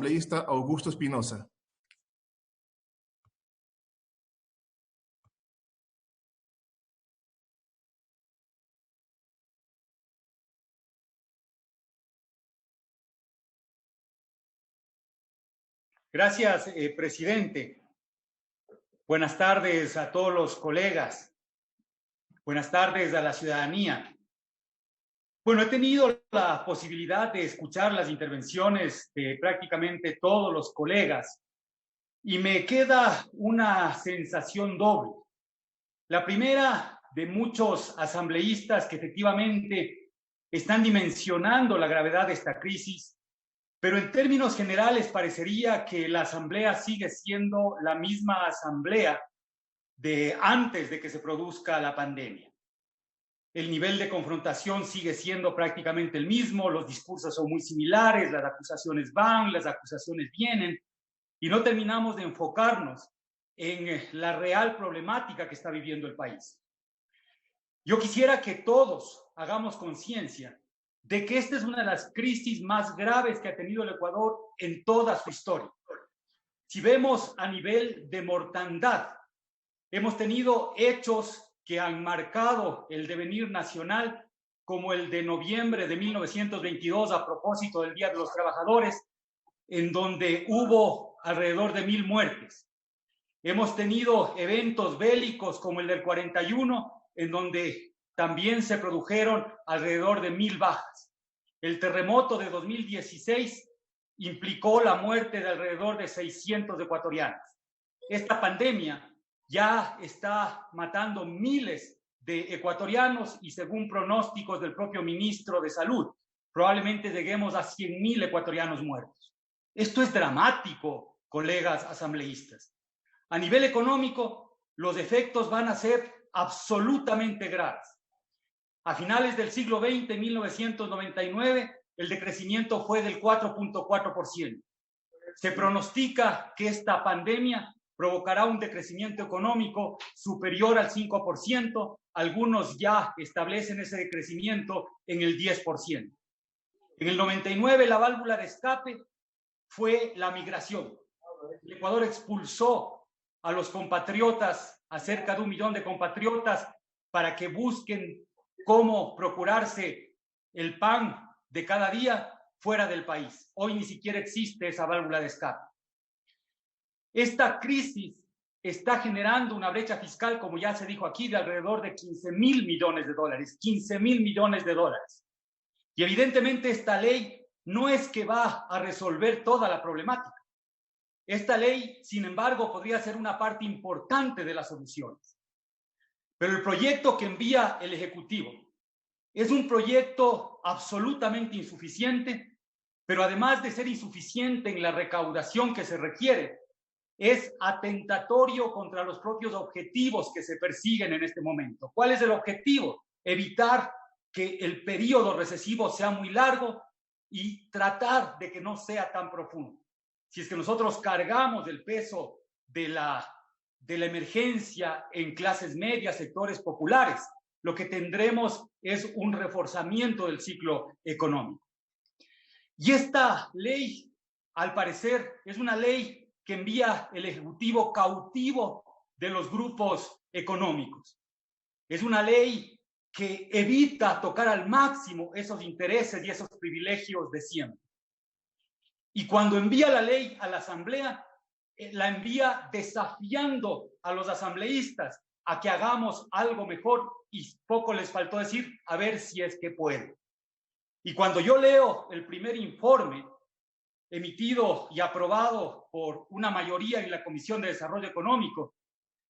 asambleísta Augusto Espinosa. Gracias, presidente. Buenas tardes a todos los colegas. Buenas tardes a la ciudadanía. Bueno, he tenido la posibilidad de escuchar las intervenciones de prácticamente todos los colegas y me queda una sensación doble. La primera, de muchos asambleístas que efectivamente están dimensionando la gravedad de esta crisis, pero en términos generales parecería que la asamblea sigue siendo la misma asamblea de antes de que se produzca la pandemia. El nivel de confrontación sigue siendo prácticamente el mismo, los discursos son muy similares, las acusaciones van, las acusaciones vienen, y no terminamos de enfocarnos en la real problemática que está viviendo el país. Yo quisiera que todos hagamos conciencia de que esta es una de las crisis más graves que ha tenido el Ecuador en toda su historia. Si vemos a nivel de mortandad, hemos tenido hechos que han marcado el devenir nacional, como el de noviembre de 1922 a propósito del Día de los Trabajadores, en donde hubo alrededor de 1000 muertes. Hemos tenido eventos bélicos como el del 41, en donde también se produjeron alrededor de 1000 bajas. El terremoto de 2016 implicó la muerte de alrededor de 600 ecuatorianos. Esta pandemia ya está matando miles de ecuatorianos y según pronósticos del propio ministro de Salud, probablemente lleguemos a 100.000 ecuatorianos muertos. Esto es dramático, colegas asambleístas. A nivel económico, los efectos van a ser absolutamente graves. A finales del siglo XX, 1999, el decrecimiento fue del 4.4%. Se pronostica que esta pandemia provocará un decrecimiento económico superior al 5%. Algunos ya establecen ese decrecimiento en el 10%. En el 99, la válvula de escape fue la migración. El Ecuador expulsó a los compatriotas, a cerca de 1 millón de compatriotas, para que busquen cómo procurarse el pan de cada día fuera del país. Hoy ni siquiera existe esa válvula de escape. Esta crisis está generando una brecha fiscal, como ya se dijo aquí, de alrededor de 15.000 millones de dólares. 15.000 millones de dólares. Y evidentemente esta ley no es que va a resolver toda la problemática. Esta ley, sin embargo, podría ser una parte importante de las soluciones. Pero el proyecto que envía el Ejecutivo es un proyecto absolutamente insuficiente, pero además de ser insuficiente en la recaudación que se requiere, es atentatorio contra los propios objetivos que se persiguen en este momento. ¿Cuál es el objetivo? Evitar que el periodo recesivo sea muy largo y tratar de que no sea tan profundo. Si es que nosotros cargamos el peso de la emergencia en clases medias, sectores populares, lo que tendremos es un reforzamiento del ciclo económico. Y esta ley, al parecer, es una ley que envía el Ejecutivo cautivo de los grupos económicos. Es una ley que evita tocar al máximo esos intereses y esos privilegios de siempre. Y cuando envía la ley a la Asamblea, la envía desafiando a los asambleístas a que hagamos algo mejor y poco les faltó decir, a ver si es que puede. Y cuando yo leo el primer informe emitido y aprobado por una mayoría en la Comisión de Desarrollo Económico,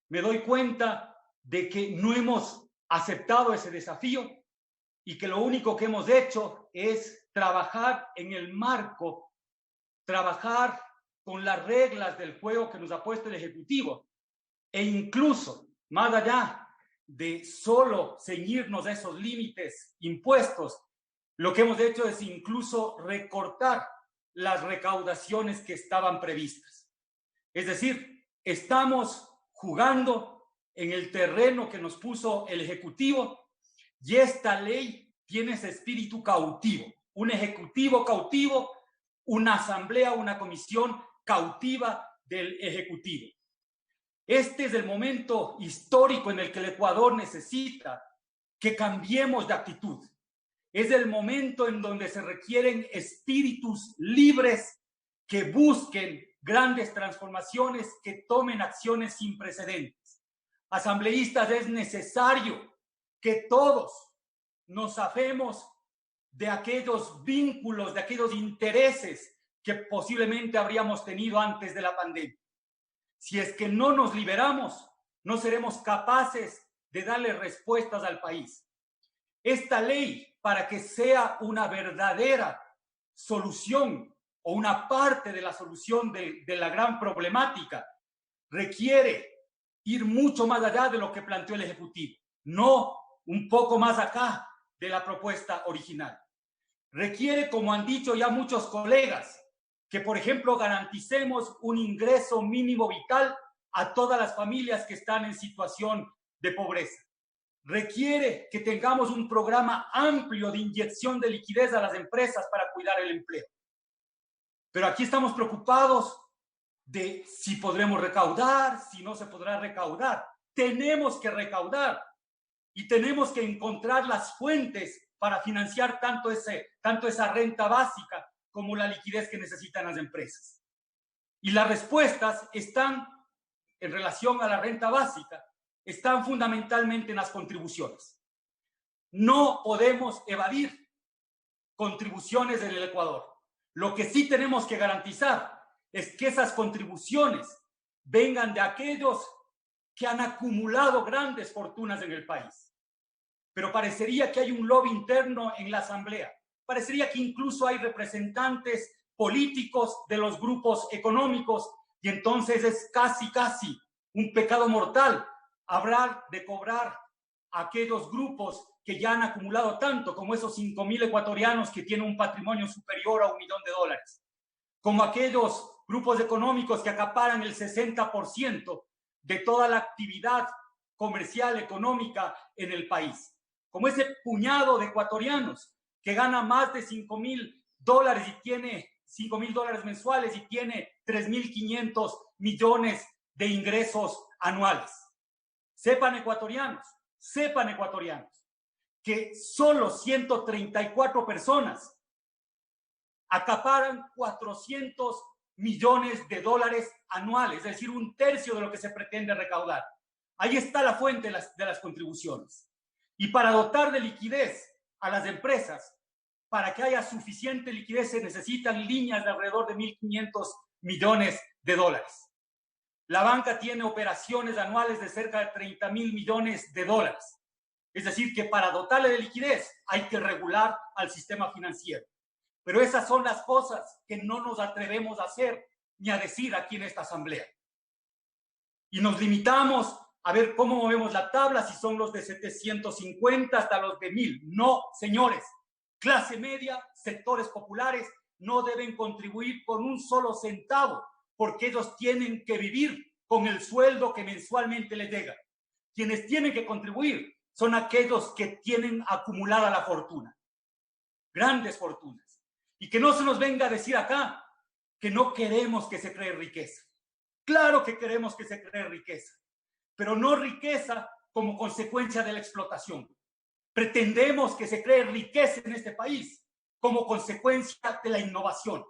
me doy cuenta de que no hemos aceptado ese desafío y que lo único que hemos hecho es trabajar en el marco, trabajar con las reglas del juego que nos ha puesto el Ejecutivo e incluso, más allá de solo ceñirnos a esos límites impuestos, lo que hemos hecho es incluso recortar las recaudaciones que estaban previstas. Es decir, estamos jugando en el terreno que nos puso el Ejecutivo y esta ley tiene ese espíritu cautivo, un Ejecutivo cautivo una asamblea, una comisión cautiva del Ejecutivo. Este es el momento histórico en el que el Ecuador necesita que cambiemos de actitud. Es el momento en donde se requieren espíritus libres que busquen grandes transformaciones, que tomen acciones sin precedentes. Asambleístas, es necesario que todos nos zafemos de aquellos vínculos, de aquellos intereses que posiblemente habríamos tenido antes de la pandemia. Si es que no nos liberamos, no seremos capaces de darle respuestas al país. Esta ley, para que sea una verdadera solución o una parte de la solución de la gran problemática, requiere ir mucho más allá de lo que planteó el Ejecutivo, no un poco más acá de la propuesta original. Requiere, como han dicho ya muchos colegas, que, por ejemplo, garanticemos un ingreso mínimo vital a todas las familias que están en situación de pobreza. Requiere que tengamos un programa amplio de inyección de liquidez a las empresas para cuidar el empleo. Pero aquí estamos preocupados de si podremos recaudar, si no se podrá recaudar. Tenemos que recaudar y tenemos que encontrar las fuentes para financiar tanto esa renta básica como la liquidez que necesitan las empresas. Y las respuestas están, en relación a la renta básica, están fundamentalmente en las contribuciones. No podemos evadir contribuciones en el Ecuador. Lo que sí tenemos que garantizar es que esas contribuciones vengan de aquellos que han acumulado grandes fortunas en el país. Pero parecería que hay un lobby interno en la Asamblea. Parecería que incluso hay representantes políticos de los grupos económicos y entonces es casi un pecado mortal hablar de cobrar a aquellos grupos que ya han acumulado tanto, como esos 5.000 ecuatorianos que tienen un patrimonio superior a $1 millón, como aquellos grupos económicos que acaparan el 60% de toda la actividad comercial, económica en el país, como ese puñado de ecuatorianos que gana más de $5.000 y tiene $5.000 mensuales y tiene 3.500 millones de ingresos anuales. Sepan ecuatorianos, que solo 134 personas acaparan $400 millones anuales, es decir, 1/3 de lo que se pretende recaudar. Ahí está la fuente de las contribuciones. Y para dotar de liquidez a las empresas, para que haya suficiente liquidez, se necesitan líneas de alrededor de $1.500 millones. La banca tiene operaciones anuales de cerca de $30.000 millones. Es decir, que para dotarle de liquidez hay que regular al sistema financiero. Pero esas son las cosas que no nos atrevemos a hacer ni a decir aquí en esta asamblea. Y nos limitamos a ver cómo movemos la tabla, si son los de 750 hasta los de 1.000. No, señores. Clase media, sectores populares no deben contribuir con un solo centavo, porque ellos tienen que vivir con el sueldo que mensualmente les llega. Quienes tienen que contribuir son aquellos que tienen acumulada la fortuna, grandes fortunas. Y que no se nos venga a decir acá que no queremos que se cree riqueza. Claro que queremos que se cree riqueza, pero no riqueza como consecuencia de la explotación. Pretendemos que se cree riqueza en este país como consecuencia de la innovación.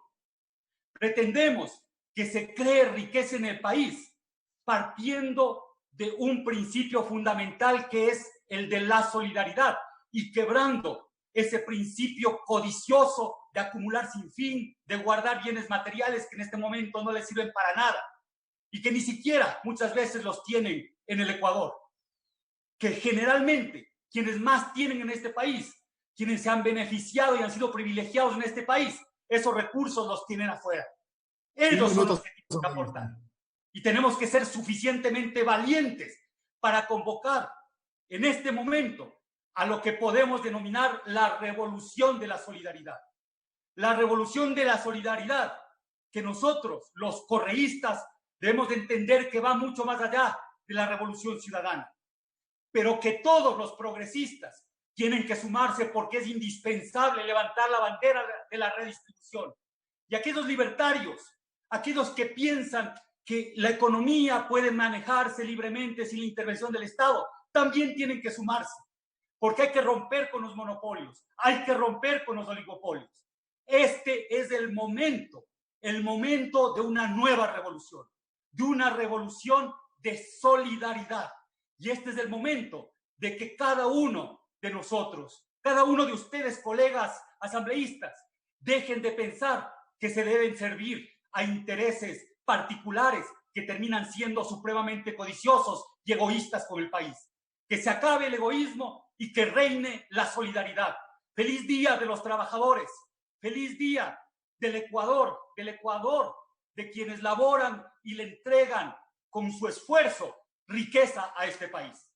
Pretendemos que se cree riqueza en el país partiendo de un principio fundamental que es el de la solidaridad y quebrando ese principio codicioso de acumular sin fin, de guardar bienes materiales que en este momento no les sirven para nada y que ni siquiera muchas veces los tienen en el Ecuador. Que generalmente quienes más tienen en este país, quienes se han beneficiado y han sido privilegiados en este país, esos recursos los tienen afuera. Ellos son los que tienen que aportar. Y tenemos que ser suficientemente valientes para convocar en este momento a lo que podemos denominar la revolución de la solidaridad. La revolución de la solidaridad que nosotros, los correístas, debemos de entender que va mucho más allá de la revolución ciudadana, pero que todos los progresistas tienen que sumarse porque es indispensable levantar la bandera de la redistribución. y aquellos libertarios, aquellos que piensan que la economía puede manejarse libremente sin la intervención del Estado, también tienen que sumarse, porque hay que romper con los monopolios, hay que romper con los oligopolios. Este es el momento de una nueva revolución, de una revolución de solidaridad. Y este es el momento de que cada uno de nosotros, cada uno de ustedes, colegas asambleístas, dejen de pensar que se deben servir a intereses particulares que terminan siendo supremamente codiciosos y egoístas con el país. Que se acabe el egoísmo y que reine la solidaridad. Feliz día de los trabajadores, feliz día del Ecuador, de quienes laboran y le entregan con su esfuerzo riqueza a este país.